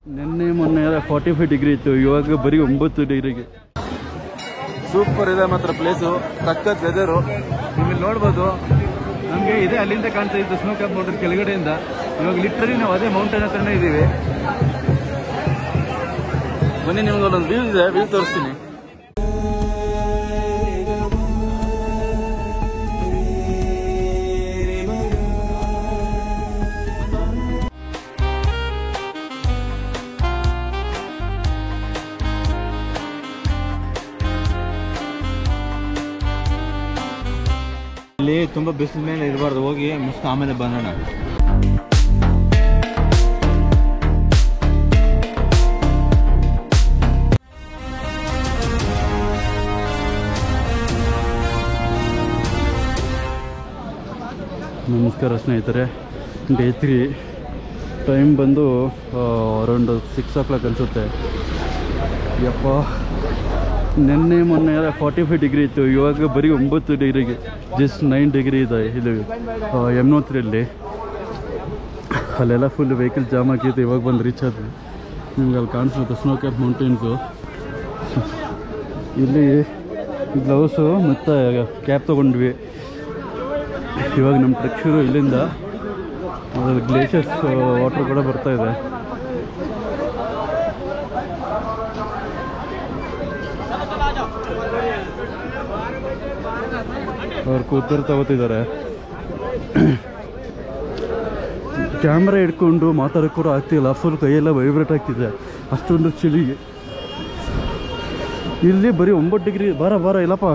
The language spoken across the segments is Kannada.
ನಿನ್ನೆ ಮೊನ್ನೆ 45 ಡಿಗ್ರಿ ಇತ್ತು, ಇವಾಗ ಬರೀ 9 ಡಿಗ್ರಿಗೆ. ಸೂಪರ್ ಇದೆ ಮಾತ್ರ ಪ್ಲೇಸು, ಸಖತ್ ವೆದರು. ನಿಮ್ಮಲ್ಲಿ ನೋಡ್ಬೋದು, ನಮಗೆ ಇದೆ ಅಲ್ಲಿಂದ ಕಾಣ್ತಾ ಇದ್ದು ಸ್ನೋ ಕ್ಯಾಪ್ ಮೌಂಟೇನ್ ಕೆಳಗಡೆಯಿಂದ. ಇವಾಗ ಲಿಟ್ರಲಿ ನಾವು ಅದೇ ಮೌಂಟೇನ್ ಹತ್ರನೇ ಇದ್ದೀವಿ. ಬನ್ನಿ, ನಿಮ್ಗೆ ಒಂದೊಂದು ವ್ಯೂ ಇದೆ, ವ್ಯೂ ತೋರಿಸ್ತೀನಿ. ಇಲ್ಲಿ ತುಂಬಾ ಬಿಸಿಲ ಮೇಲೆ ಇರಬಾರ್ದು, ಹೋಗಿ ಮುಸ್ಕ ಆಮೇಲೆ ಬಂದೋಣ. ನಮಸ್ಕಾರ ಸ್ನೇಹಿತರೆ. ಡೇ 3 ಟೈಮ್ ಬಂದು ಅರೌಂಡ್ 6 o'clock ಅನಿಸುತ್ತೆ. ಯಪ್ಪ, ನಿನ್ನೆ ಮೊನ್ನೆ 45 ಡಿಗ್ರಿ ಇತ್ತು, ಇವಾಗ ಬರೀ 9 ಡಿಗ್ರಿಗೆ, ಜಸ್ಟ್ 9 ಡಿಗ್ರಿ ಇದೆ ಇದು ಯಮುನೋತ್ರಿಯಲ್ಲಿ. ಅಲ್ಲೆಲ್ಲ ಫುಲ್ ವೆಹಿಕಲ್ ಜಾಮ್ ಆಗಿತ್ತು. ಇವಾಗ ಬಂದು ರೀಚ್ ಆದ್ವಿ. ನಿಮ್ಗೆ ಅಲ್ಲಿ ಕಾಣಿಸುತ್ತೆ ಸ್ನೋ ಕ್ಯಾಪ್ ಮೌಂಟೇನ್ಸು. ಇಲ್ಲಿ ಗ್ಲೌಸು ಮತ್ತು ಕ್ಯಾಪ್ ತೊಗೊಂಡ್ವಿ. ಇವಾಗ ನಮ್ಮ ಟ್ರೆಕ್ ಶುರು ಇಲ್ಲಿಂದ. ಅದ್ರಲ್ಲಿ ಗ್ಲೇಷಿಯರ್ಸ್ ವಾಟರ್ ಕೂಡ ಬರ್ತಾ ಇದೆ. ಅವ್ರು ಕೂತರು ತಗೋತಿದ್ದಾರೆ. ಕ್ಯಾಮ್ರಾ ಹಿಡ್ಕೊಂಡು ಮಾತಾಡೋಕ್ಕೆ ಕೂಡ ಆಗ್ತಿಲ್ಲ, ಫುಲ್ ಕೈಯೆಲ್ಲ ವೈಬ್ರೇಟ್ ಆಗ್ತಿದೆ, ಅಷ್ಟೊಂದು ಚಳಿಗೆ. ಇಲ್ಲಿ ಬರೀ 9 ಡಿಗ್ರಿ, ಬಾರ ಇಲ್ಲಪ್ಪ,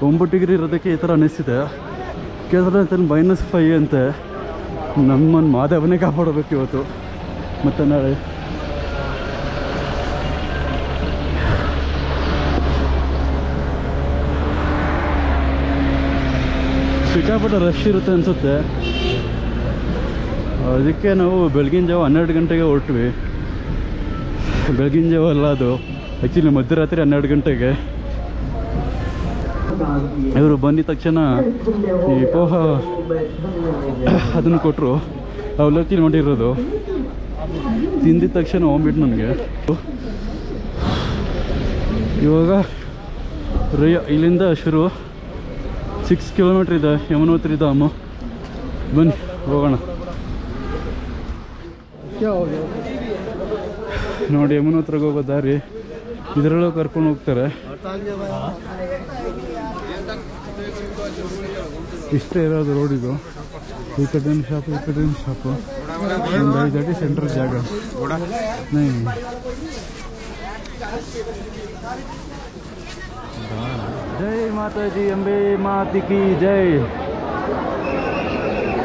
9 ಡಿಗ್ರಿ ಇರೋದಕ್ಕೆ ಈ ಥರ ಅನ್ನಿಸ್ತಿದೆ. ಕೇಳಿದ್ರೆ -5 ಅಂತೆ. ನಮ್ಮನ್ನು ಮಾದೇವನೇ ಕಾಪಾಡಬೇಕು ಇವತ್ತು ಮತ್ತು ನಾಳೆ. ಸಿಕ್ಕಾಪಟ್ಟೆ ರಶ್ ಇರುತ್ತೆ ಅನಿಸುತ್ತೆ. ಅದಕ್ಕೆ ನಾವು ಬೆಳಗಿನ ಜಾವ 12 ಗಂಟೆಗೆ ಹೊರಟ್ವಿ. ಬೆಳಗಿನ ಜಾವ ಅಲ್ಲ ಅದು, ಆ್ಯಕ್ಚುಲಿ ಮಧ್ಯರಾತ್ರಿ 12 ಗಂಟೆಗೆ. ಇವರು ಬಂದಿದ ತಕ್ಷಣ ಈ ಪೋಹ ಅದನ್ನು ಕೊಟ್ಟರು. ಅವಲಕ್ಕಿ ನೋಡಿರೋದು ತಿಂದಿದ ತಕ್ಷಣ ಹೋಗ್ಬಿಟ್ಟು ನನಗೆ. ಇವಾಗ ಇಲ್ಲಿಂದ ಶುರು 6 ಕಿಲೋಮೀಟ್ರ್ ಇದೆ ಯಮುನೋತ್ರಿ ಧಾಮ. ಬನ್ನಿ ಹೋಗೋಣ. ನೋಡಿ, ಯಮುನೋತ್ರಿಗೆ ಹೋಗೋ ದಾರಿ ಇದರಲ್ಲೂ ಕರ್ಕೊಂಡು ಹೋಗ್ತಾರೆ. ಇಷ್ಟೇ ಇರೋದು ರೋಡ್ ಇದು. ಈ ಕಡೆ ಶಾಪು, ಈ ಕಡೆ ಶಾಪು. ಒಂದು 5 ಅಡಿ ಸೆಂಟ್ರಲ್ ಜಾಗ. ಜೈ ಮಾತಾಜಿ, ಅಂಬೆ ಮಾತಿ ಕಿ ಜೈ.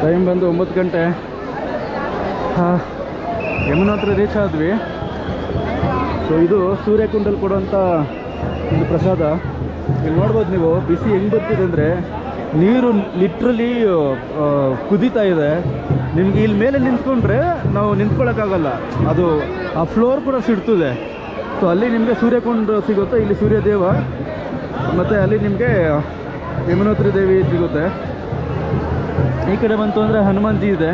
ಟೈಮ್ ಬಂದು 9 ಗಂಟೆ. ಯಮುನೋತ್ರಿ ರೀಚ್ ಆದ್ವಿ. ಸೊ ಇದು ಸೂರ್ಯಕುಂಡಲ್ಲಿ ಕೊಡುವಂಥ ಒಂದು ಪ್ರಸಾದ. ಇಲ್ಲಿ ನೋಡ್ಬೋದು ನೀವು, ಬಿಸಿ ಹೆಂಗೆ ಬರ್ತಿದೆ ಅಂದರೆ ನೀರು ಲಿಟ್ರಲಿ ಕುದೀತಾ ಇದೆ. ನಿಮಗೆ ಇಲ್ಲಿ ಮೇಲೆ ನಿಂತ್ಕೊಂಡ್ರೆ ನಾವು ನಿಂತ್ಕೊಳ್ಳೋಕ್ಕಾಗಲ್ಲ, ಅದು ಆ ಫ್ಲೋರ್ ಕೂಡ ಸಿಡ್ತದೆ. ಸೊ ಅಲ್ಲಿ ನಿಮಗೆ ಸೂರ್ಯಕುಂಡ ಸಿಗುತ್ತೆ, ಇಲ್ಲಿ ಸೂರ್ಯದೇವ, ಮತ್ತು ಅಲ್ಲಿ ನಿಮಗೆ ಯಮುನೋತ್ರಿ ದೇವಿ ಸಿಗುತ್ತೆ. ಈ ಕಡೆ ಬಂತು ಅಂದರೆ ಹನುಮಂತಿ ಇದೆ.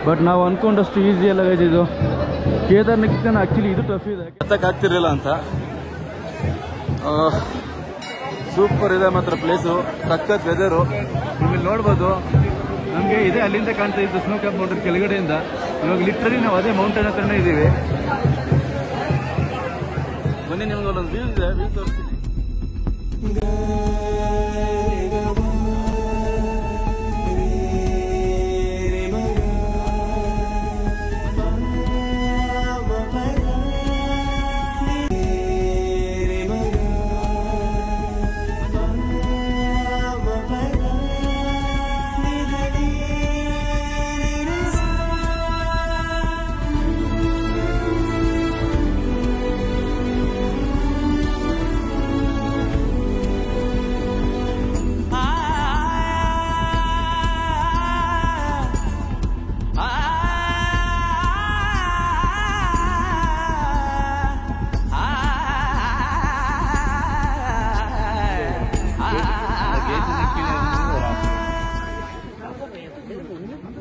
ಬಟ್ ನಾವು ಅಂದ್ಕೊಂಡಷ್ಟು ಈಸಿ ಅಲ್ಲ ಗೈಸ್ ಇದು. ಕೇದಾರ್ನಾಥ್ಗಿಂತ ಆ್ಯಕ್ಚುಲಿ ಇದು ಟಫ್ ಇದೆ, ಆಗ್ತಿರಲಿಲ್ಲ ಅಂತ. ಸೂಪರ್ ಇದೆ ಮಾತ್ರ ಪ್ಲೇಸು, ಸಖತ್ ವೆದರು. ನಿಮ್ಮಲ್ಲಿ ನೋಡ್ಬೋದು, ನಮಗೆ ಇದೆ ಅಲ್ಲಿಂದ ಕಾಣ್ತಾ ಇದ್ದು ಸ್ನೋ ಕ್ಯಾಪ್ ಮೌಂಟೇನ್ ಕೆಳಗಡೆಯಿಂದ. ಇವಾಗ ಲಿಟ್ರಲಿ ನಾವು ಅದೇ ಮೌಂಟೇನ್ ಹತ್ರನೇ ಇದ್ದೀವಿ. ಬನ್ನಿ, ನಿಮ್ಗೆ ಒಂದೊಂದು ವ್ಯೂ ಇದೆ, ವ್ಯೂ ತೋರಿಸ್ತೀನಿ.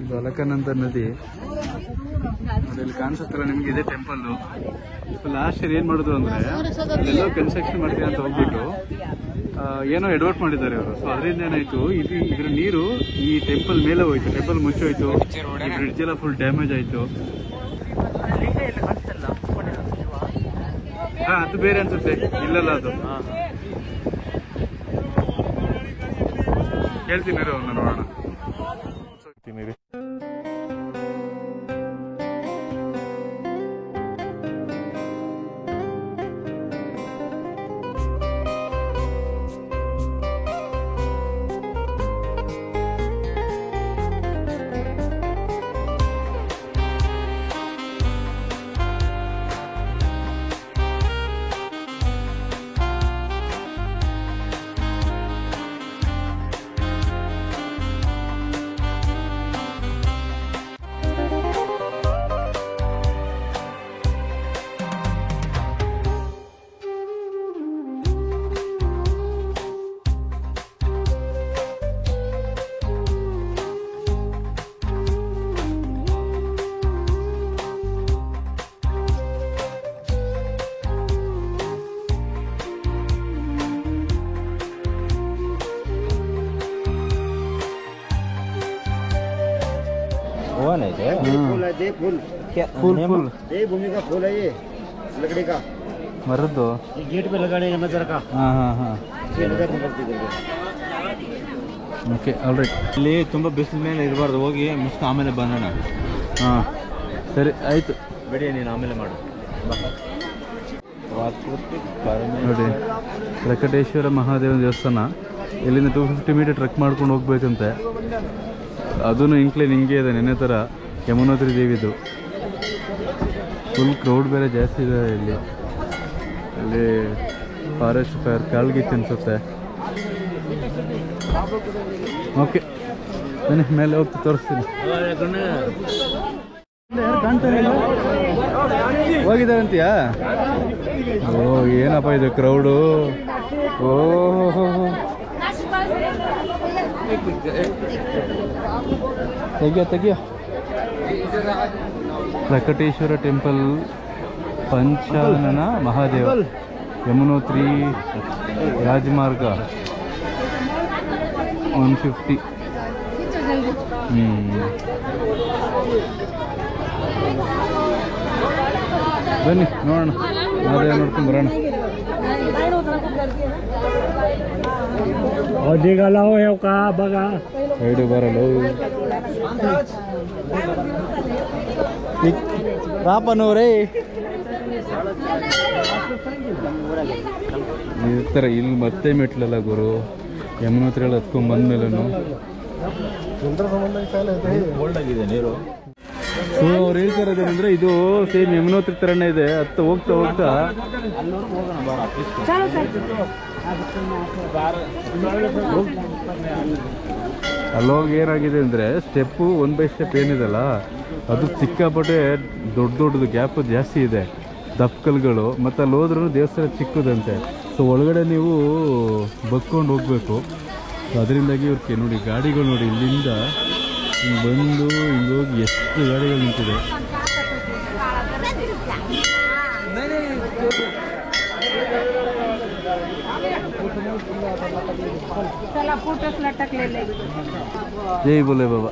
ಇದು ಅಲಕನಂದ ನದಿ. ನೋಡಿ ಇಲ್ಲಿ ಕಾಣಿಸುತ್ತಲ್ಲ ನಿಮ್ಗೆ ಇದೆ ಟೆಂಪಲ್. ಲಾಸ್ಟ್ ಇಯರ್ ಏನ್ ಮಾಡಿದ್ರು ಅಂದ್ರೆ ಎಲ್ಲೋ ಕನ್ಸ್ಟ್ರಕ್ಷನ್ ಮಾಡ್ತೀನಿ ಅಂತ ಹೋಗ್ಬಿಟ್ಟು ಏನೋ ಎಡವಟ್ ಮಾಡಿದ್ದಾರೆ ಅವರು. ಸೊ ಅದರಿಂದ ಏನಾಯ್ತು, ಇದ್ರ ನೀರು ಈ ಟೆಂಪಲ್ ಮೇಲೆ ಹೋಯ್ತು, ಟೆಂಪಲ್ ಮುಚ್ಚೋಯ್ತು, ಈ ಬ್ರಿಡ್ಜ್ ಎಲ್ಲ ಫುಲ್ ಡ್ಯಾಮೇಜ್ ಆಯ್ತು. ಹಾ ಅದು ಬೇರೆ ಅನ್ಸುತ್ತೆ, ಇಲ್ಲಲ್ಲ ಅದು ಹೇಳ್ತೀನಿ ಅವ್ರನ್ನ ನೋಡೋಣ. वन है क्या? फूल है, ये फूल क्या फूल नेम? फूल ये भूमि का फूल है, ये लकड़ी का, ಮರದ್ದು. ये गेट पे लगाने का नजर का, ಹಾ ಹಾ ಹಾ ये नजर निकलती है। Okay all right. ಇಲ್ಲಿ ತುಂಬ ಬಿಸಿಲ ಮೇಲೆ ಇರಬಾರ್ದು, ಹೋಗಿ ಮುಸ್ಕ ಆಮೇಲೆ ಬಂದೋಣ. ಹಾಂ ಸರಿ ಆಯಿತು. ಬಿಡಿ ನೀನು ಆಮೇಲೆ ಮಾಡು. ನೋಡಿ ವೆಂಕಟೇಶ್ವರ ಮಹಾದೇವನ ದೇವಸ್ಥಾನ. ಇಲ್ಲಿಂದ 250 ಮೀಟರ್ ಟ್ರೆಕ್ ಮಾಡ್ಕೊಂಡು ಹೋಗ್ಬೇಕಂತೆ. ಅದೂ ಇಂಕ್ಲೈನ್ ಹಿಂಗೆ ಇದೆ ನೆನ್ನೆ ಥರ ಯಮುನೋತ್ರಿ ದೇವಿದು. ಫುಲ್ ಕ್ರೌಡ್ ಬೇರೆ ಜಾಸ್ತಿ ಇದೆ ಇಲ್ಲಿ. ಇಲ್ಲಿ ಫಾರೆಸ್ಟ್ ಫೈರ್ ಕಾಲ್ಗಿತ್ತು ಅನಿಸುತ್ತೆ. ಓಕೆ ಬನ್ನಿ ಮೇಲೆ ಹೋಗ್ತಾ ತೋರಿಸ್ತೀನಿ. ಹೋಗಿದ್ದಾರಂತೀಯಾ? ಓ ಏನಪ್ಪ ಇದು ಕ್ರೌಡು. ಓಹೋ ತೆಗಿಯೋ ವೆಂಕಟೇಶ್ವರ ಟೆಂಪಲ್, ಪಂಚಾನನ ಮಹಾದೇವ, ಯಮುನೋತ್ರಿ ರಾಜಮಾರ್ಗ 150. ಬನ್ನಿ ನೋಡೋಣ, ಮಹಾದೇವ ನೋಡ್ಕೊಂಡು ಬರೋಣ. ಸೈಡು ಬರಲ್ಲ ಪಾಪನೂರೇ ಇರ್ತಾರೆ ಇಲ್ಲಿ. ಮತ್ತೆ ಮೆಟ್ಲಲ್ಲ ಗುರು, ಯಮುನೋತ್ರಿ ಎಲ್ಲ ಹತ್ಕೊಂಡ್ ಬಂದ್ಮೇಲೂ ಕೋಲ್ಡ್ ಆಗಿದೆ ನೀರು. ಸೊ ಅವ್ರು ಹೇಳ್ತಾರಂದ್ರೆ ಇದು ಸೇಮ್ ಯಮುನೋತ್ರಿ ಥರನೇ ಇದೆ. ಹೋಗ್ತಾ ಹೋಗ್ತಾ ಅಲ್ಲೋಗಿ ಏನಾಗಿದೆ ಅಂದರೆ ಸ್ಟೆಪ್ಪು 1 ಬೈ ಸ್ಟೆಪ್ ಏನಿದೆಲ್ಲ ಅದು ಸಿಕ್ಕಾಪಟ್ಟೆ ದೊಡ್ಡದು ಗ್ಯಾಪ್ ಜಾಸ್ತಿ ಇದೆ, ದಪ್ಪಕಲ್ಗಳು. ಮತ್ತು ಅಲ್ಲಿ ಹೋದ್ರೂ ದೇವಸ್ಥಾನ ಚಿಕ್ಕದಂತೆ. ಸೊ ಒಳಗಡೆ ನೀವು ಬಸ್ಕೊಂಡು ಹೋಗಬೇಕು. ಅದರಿಂದಾಗಿ ಇವ್ರಿಗೆ ನೋಡಿ ಗಾಡಿಗಳು ನೋಡಿ ಇಲ್ಲಿಂದ ಹಿಂಗೆ ಬಂದು ಹಿಂಗೆ ಹೋಗಿ ಎಷ್ಟು ಗಾಡಿಗಳು ನಿಂತಿದೆ. ಜೈ ಬೋಲೆ ಬಾಬಾ.